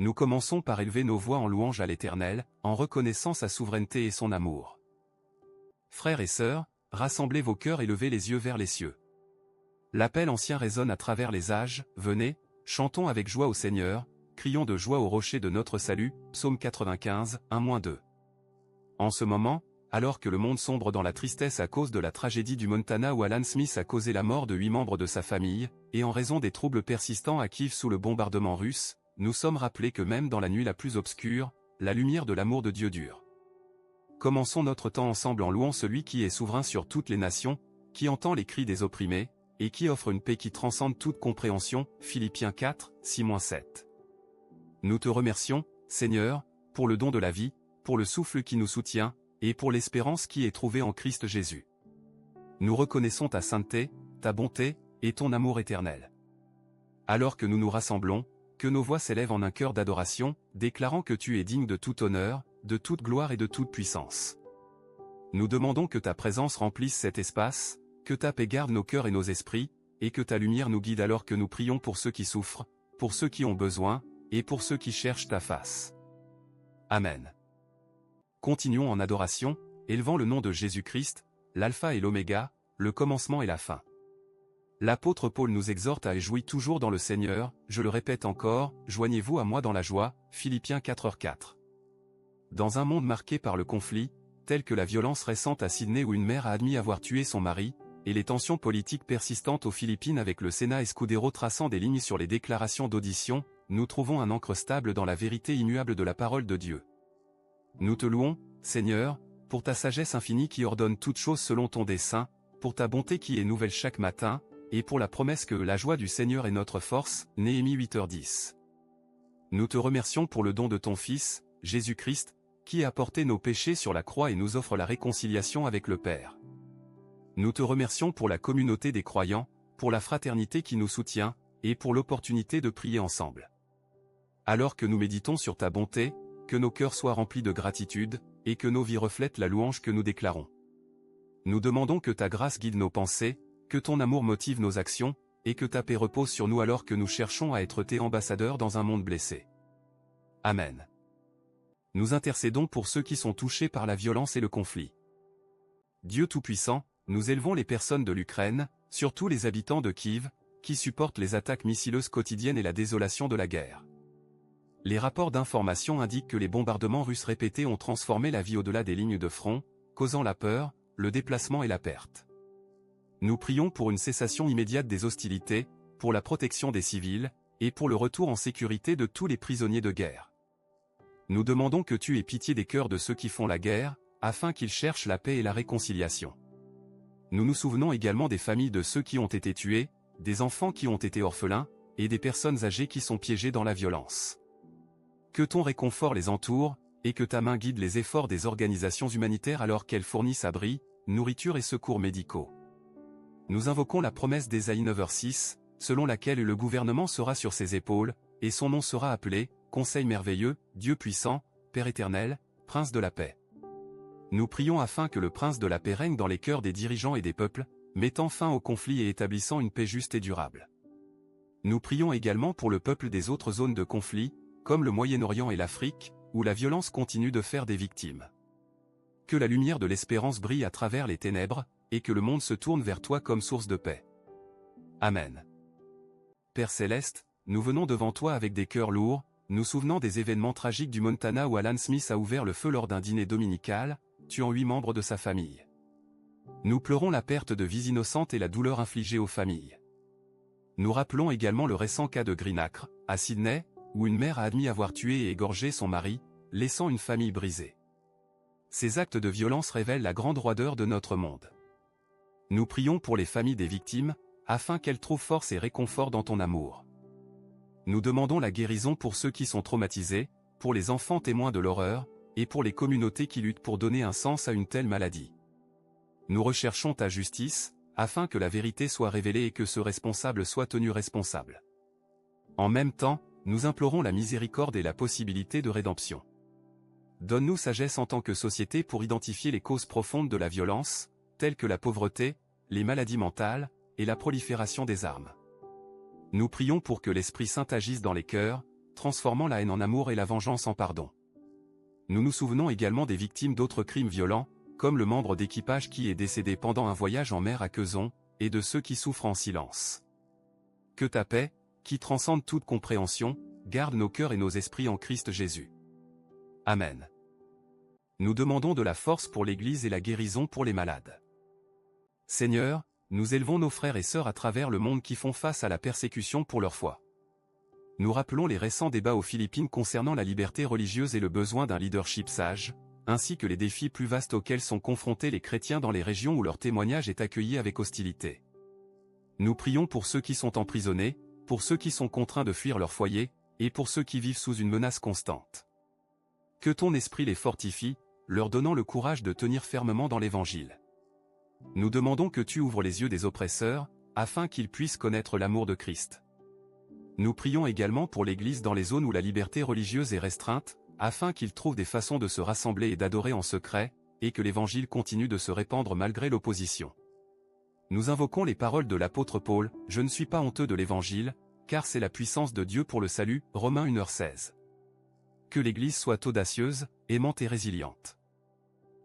nous commençons par élever nos voix en louange à l'Éternel, en reconnaissant sa souveraineté et son amour. Frères et sœurs, rassemblez vos cœurs et levez les yeux vers les cieux. L'appel ancien résonne à travers les âges, venez, chantons avec joie au Seigneur, crions de joie au rocher de notre salut, psaume 95, 1-2. En ce moment, alors que le monde sombre dans la tristesse à cause de la tragédie du Montana où Alan Smith a causé la mort de 8 membres de sa famille, et en raison des troubles persistants à Kiev sous le bombardement russe, nous sommes rappelés que même dans la nuit la plus obscure, la lumière de l'amour de Dieu dure. Commençons notre temps ensemble en louant celui qui est souverain sur toutes les nations, qui entend les cris des opprimés, et qui offre une paix qui transcende toute compréhension, Philippiens 4, 6-7. Nous te remercions, Seigneur, pour le don de la vie, pour le souffle qui nous soutient, et pour l'espérance qui est trouvée en Christ Jésus. Nous reconnaissons ta sainteté, ta bonté, et ton amour éternel. Alors que nous nous rassemblons, que nos voix s'élèvent en un chœur d'adoration, déclarant que tu es digne de tout honneur, de toute gloire et de toute puissance. Nous demandons que ta présence remplisse cet espace, que ta paix garde nos cœurs et nos esprits, et que ta lumière nous guide alors que nous prions pour ceux qui souffrent, pour ceux qui ont besoin, et pour ceux qui cherchent ta face. Amen. Continuons en adoration, élevant le nom de Jésus-Christ, l'alpha et l'oméga, le commencement et la fin. L'apôtre Paul nous exhorte à jouir toujours dans le Seigneur, je le répète encore, joignez-vous à moi dans la joie, Philippiens 4:4. Dans un monde marqué par le conflit, tel que la violence récente à Sydney où une mère a admis avoir tué son mari, et les tensions politiques persistantes aux Philippines avec le Sénat Escudero traçant des lignes sur les déclarations d'audition, nous trouvons un ancre stable dans la vérité immuable de la parole de Dieu. Nous te louons, Seigneur, pour ta sagesse infinie qui ordonne toutes choses selon ton dessein, pour ta bonté qui est nouvelle chaque matin, et pour la promesse que la joie du Seigneur est notre force, Néhémie 8h10. Nous te remercions pour le don de ton Fils, Jésus-Christ, qui a porté nos péchés sur la croix et nous offre la réconciliation avec le Père. Nous te remercions pour la communauté des croyants, pour la fraternité qui nous soutient, et pour l'opportunité de prier ensemble. Alors que nous méditons sur ta bonté, que nos cœurs soient remplis de gratitude, et que nos vies reflètent la louange que nous déclarons. Nous demandons que ta grâce guide nos pensées, que ton amour motive nos actions, et que ta paix repose sur nous alors que nous cherchons à être tes ambassadeurs dans un monde blessé. Amen. Nous intercédons pour ceux qui sont touchés par la violence et le conflit. Dieu Tout-Puissant, nous élevons les personnes de l'Ukraine, surtout les habitants de Kiev, qui supportent les attaques missileuses quotidiennes et la désolation de la guerre. Les rapports d'information indiquent que les bombardements russes répétés ont transformé la vie au-delà des lignes de front, causant la peur, le déplacement et la perte. Nous prions pour une cessation immédiate des hostilités, pour la protection des civils, et pour le retour en sécurité de tous les prisonniers de guerre. Nous demandons que tu aies pitié des cœurs de ceux qui font la guerre, afin qu'ils cherchent la paix et la réconciliation. Nous nous souvenons également des familles de ceux qui ont été tués, des enfants qui ont été orphelins, et des personnes âgées qui sont piégées dans la violence. Que ton réconfort les entoure, et que ta main guide les efforts des organisations humanitaires alors qu'elles fournissent abri, nourriture et secours médicaux. Nous invoquons la promesse d'Ésaïe 9h6, selon laquelle le gouvernement sera sur ses épaules, et son nom sera appelé, Conseil merveilleux, Dieu puissant, Père éternel, Prince de la paix. Nous prions afin que le Prince de la paix règne dans les cœurs des dirigeants et des peuples, mettant fin au conflit et établissant une paix juste et durable. Nous prions également pour le peuple des autres zones de conflit, comme le Moyen-Orient et l'Afrique, où la violence continue de faire des victimes. Que la lumière de l'espérance brille à travers les ténèbres, et que le monde se tourne vers toi comme source de paix. Amen. Père Céleste, nous venons devant toi avec des cœurs lourds, nous souvenant des événements tragiques du Montana où Alan Smith a ouvert le feu lors d'un dîner dominical, tuant 8 membres de sa famille. Nous pleurons la perte de vies innocentes et la douleur infligée aux familles. Nous rappelons également le récent cas de Greenacre, à Sydney, où une mère a admis avoir tué et égorgé son mari, laissant une famille brisée. Ces actes de violence révèlent la grande roideur de notre monde. Nous prions pour les familles des victimes, afin qu'elles trouvent force et réconfort dans ton amour. Nous demandons la guérison pour ceux qui sont traumatisés, pour les enfants témoins de l'horreur, et pour les communautés qui luttent pour donner un sens à une telle maladie. Nous recherchons ta justice, afin que la vérité soit révélée et que ce responsable soit tenu responsable. En même temps, nous implorons la miséricorde et la possibilité de rédemption. Donne-nous sagesse en tant que société pour identifier les causes profondes de la violence, telles que la pauvreté, les maladies mentales, et la prolifération des armes. Nous prions pour que l'Esprit Saint agisse dans les cœurs, transformant la haine en amour et la vengeance en pardon. Nous nous souvenons également des victimes d'autres crimes violents, comme le membre d'équipage qui est décédé pendant un voyage en mer à Quezon, et de ceux qui souffrent en silence. Que ta paix, qui transcende toute compréhension, garde nos cœurs et nos esprits en Christ Jésus. Amen. Nous demandons de la force pour l'Église et la guérison pour les malades. Seigneur, nous élevons nos frères et sœurs à travers le monde qui font face à la persécution pour leur foi. Nous rappelons les récents débats aux Philippines concernant la liberté religieuse et le besoin d'un leadership sage, ainsi que les défis plus vastes auxquels sont confrontés les chrétiens dans les régions où leur témoignage est accueilli avec hostilité. Nous prions pour ceux qui sont emprisonnés, pour ceux qui sont contraints de fuir leur foyer, et pour ceux qui vivent sous une menace constante. Que ton esprit les fortifie, leur donnant le courage de tenir fermement dans l'Évangile. Nous demandons que tu ouvres les yeux des oppresseurs, afin qu'ils puissent connaître l'amour de Christ. Nous prions également pour l'Église dans les zones où la liberté religieuse est restreinte, afin qu'ils trouvent des façons de se rassembler et d'adorer en secret, et que l'Évangile continue de se répandre malgré l'opposition. Nous invoquons les paroles de l'apôtre Paul, « Je ne suis pas honteux de l'Évangile, car c'est la puissance de Dieu pour le salut » Romains 1h16. Que l'Église soit audacieuse, aimante et résiliente.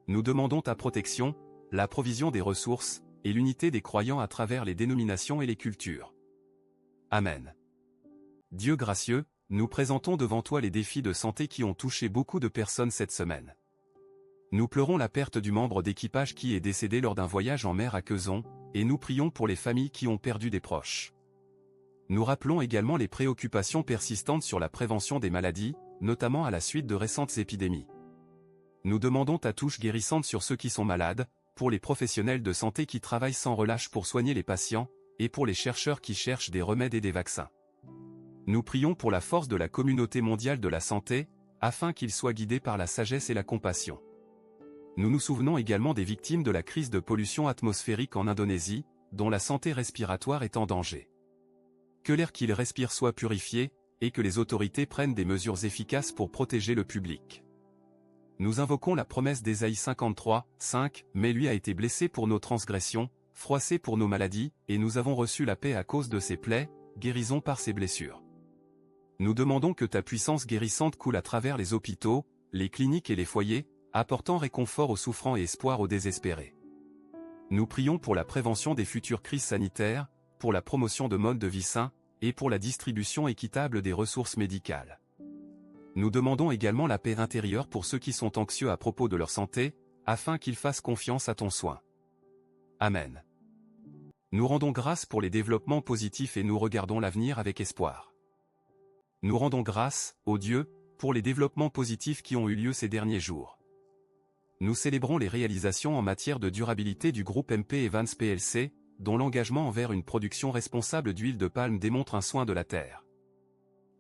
Nous demandons ta protection, la provision des ressources, et l'unité des croyants à travers les dénominations et les cultures. Amen. Dieu gracieux, nous présentons devant toi les défis de santé qui ont touché beaucoup de personnes cette semaine. Nous pleurons la perte du membre d'équipage qui est décédé lors d'un voyage en mer à Quezon, et nous prions pour les familles qui ont perdu des proches. Nous rappelons également les préoccupations persistantes sur la prévention des maladies, notamment à la suite de récentes épidémies. Nous demandons ta touche guérissante sur ceux qui sont malades, pour les professionnels de santé qui travaillent sans relâche pour soigner les patients, et pour les chercheurs qui cherchent des remèdes et des vaccins. Nous prions pour la force de la communauté mondiale de la santé, afin qu'ils soient guidés par la sagesse et la compassion. Nous nous souvenons également des victimes de la crise de pollution atmosphérique en Indonésie, dont la santé respiratoire est en danger. Que l'air qu'ils respirent soit purifié, et que les autorités prennent des mesures efficaces pour protéger le public. Nous invoquons la promesse d'Ésaïe 53, 5, « Mais lui a été blessé pour nos transgressions, froissé pour nos maladies, et nous avons reçu la paix à cause de ses plaies, guérison par ses blessures. » Nous demandons que ta puissance guérissante coule à travers les hôpitaux, les cliniques et les foyers, apportant réconfort aux souffrants et espoir aux désespérés. Nous prions pour la prévention des futures crises sanitaires, pour la promotion de modes de vie sains, et pour la distribution équitable des ressources médicales. Nous demandons également la paix intérieure pour ceux qui sont anxieux à propos de leur santé, afin qu'ils fassent confiance à ton soin. Amen. Nous rendons grâce pour les développements positifs et nous regardons l'avenir avec espoir. Nous rendons grâce, ô Dieu, pour les développements positifs qui ont eu lieu ces derniers jours. Nous célébrons les réalisations en matière de durabilité du groupe MP Evans PLC, dont l'engagement envers une production responsable d'huile de palme démontre un soin de la terre.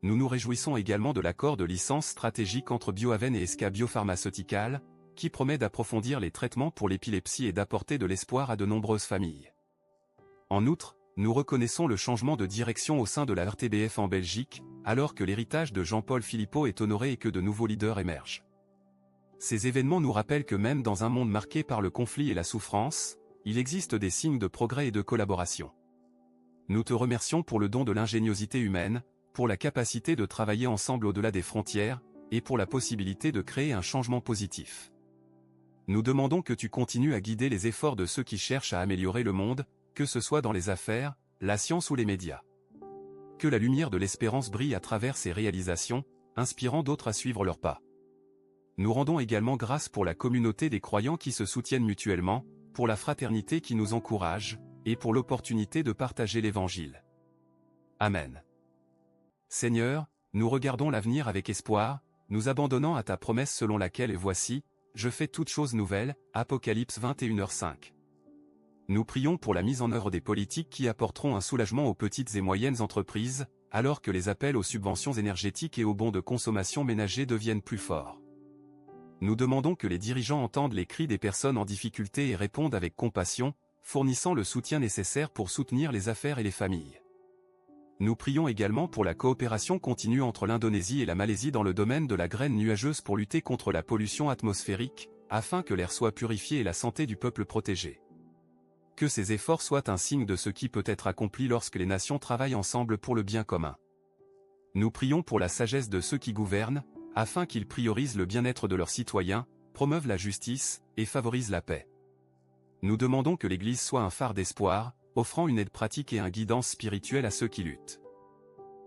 Nous nous réjouissons également de l'accord de licence stratégique entre Biohaven et Esca Biopharmaceutical, qui promet d'approfondir les traitements pour l'épilepsie et d'apporter de l'espoir à de nombreuses familles. En outre, nous reconnaissons le changement de direction au sein de la RTBF en Belgique, alors que l'héritage de Jean-Paul Philippot est honoré et que de nouveaux leaders émergent. Ces événements nous rappellent que même dans un monde marqué par le conflit et la souffrance, il existe des signes de progrès et de collaboration. Nous te remercions pour le don de l'ingéniosité humaine, pour la capacité de travailler ensemble au-delà des frontières, et pour la possibilité de créer un changement positif. Nous demandons que tu continues à guider les efforts de ceux qui cherchent à améliorer le monde, que ce soit dans les affaires, la science ou les médias. Que la lumière de l'espérance brille à travers ces réalisations, inspirant d'autres à suivre leurs pas. Nous rendons également grâce pour la communauté des croyants qui se soutiennent mutuellement, pour la fraternité qui nous encourage, et pour l'opportunité de partager l'Évangile. Amen. Seigneur, nous regardons l'avenir avec espoir, nous abandonnant à ta promesse selon laquelle « Voici, je fais toutes choses nouvelles » Apocalypse 21h5. Nous prions pour la mise en œuvre des politiques qui apporteront un soulagement aux petites et moyennes entreprises, alors que les appels aux subventions énergétiques et aux bons de consommation ménagers deviennent plus forts. Nous demandons que les dirigeants entendent les cris des personnes en difficulté et répondent avec compassion, fournissant le soutien nécessaire pour soutenir les affaires et les familles. Nous prions également pour la coopération continue entre l'Indonésie et la Malaisie dans le domaine de la graine nuageuse pour lutter contre la pollution atmosphérique, afin que l'air soit purifié et la santé du peuple protégée. Que ces efforts soient un signe de ce qui peut être accompli lorsque les nations travaillent ensemble pour le bien commun. Nous prions pour la sagesse de ceux qui gouvernent, afin qu'ils priorisent le bien-être de leurs citoyens, promeuvent la justice, et favorisent la paix. Nous demandons que l'Église soit un phare d'espoir, offrant une aide pratique et un guidance spirituelle à ceux qui luttent.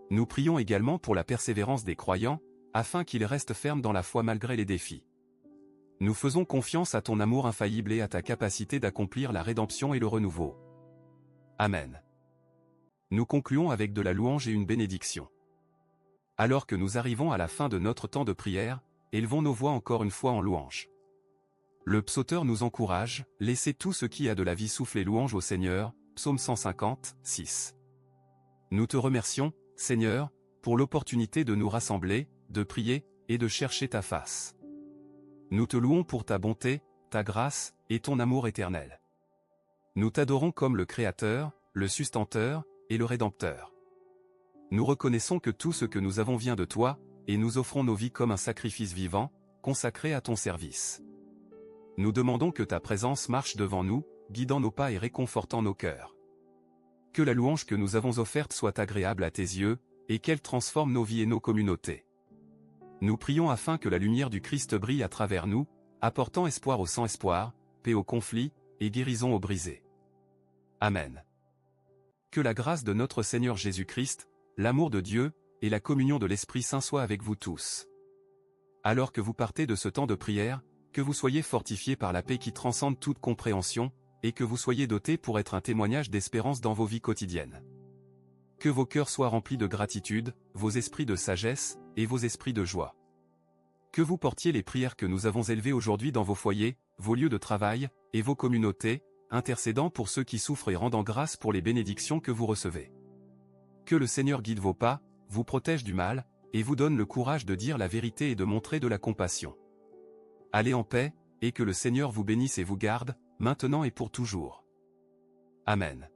Nous prions également pour la persévérance des croyants, afin qu'ils restent fermes dans la foi malgré les défis. Nous faisons confiance à ton amour infaillible et à ta capacité d'accomplir la rédemption et le renouveau. Amen. Nous concluons avec de la louange et une bénédiction. Alors que nous arrivons à la fin de notre temps de prière, élevons nos voix encore une fois en louange. Le psauteur nous encourage, laissez tout ce qui a de la vie souffler louange au Seigneur, psaume 150, 6. Nous te remercions, Seigneur, pour l'opportunité de nous rassembler, de prier, et de chercher ta face. Nous te louons pour ta bonté, ta grâce, et ton amour éternel. Nous t'adorons comme le Créateur, le Sustenteur, et le Rédempteur. Nous reconnaissons que tout ce que nous avons vient de toi, et nous offrons nos vies comme un sacrifice vivant, consacré à ton service. Nous demandons que ta présence marche devant nous, guidant nos pas et réconfortant nos cœurs. Que la louange que nous avons offerte soit agréable à tes yeux, et qu'elle transforme nos vies et nos communautés. Nous prions afin que la lumière du Christ brille à travers nous, apportant espoir aux sans espoir, paix aux conflits, et guérison aux brisés. Amen. Que la grâce de notre Seigneur Jésus-Christ, l'amour de Dieu, et la communion de l'Esprit Saint soient avec vous tous. Alors que vous partez de ce temps de prière, que vous soyez fortifiés par la paix qui transcende toute compréhension, et que vous soyez dotés pour être un témoignage d'espérance dans vos vies quotidiennes. Que vos cœurs soient remplis de gratitude, vos esprits de sagesse, et vos esprits de joie. Que vous portiez les prières que nous avons élevées aujourd'hui dans vos foyers, vos lieux de travail, et vos communautés, intercédant pour ceux qui souffrent et rendant grâce pour les bénédictions que vous recevez. Que le Seigneur guide vos pas, vous protège du mal, et vous donne le courage de dire la vérité et de montrer de la compassion. Allez en paix, et que le Seigneur vous bénisse et vous garde, maintenant et pour toujours. Amen.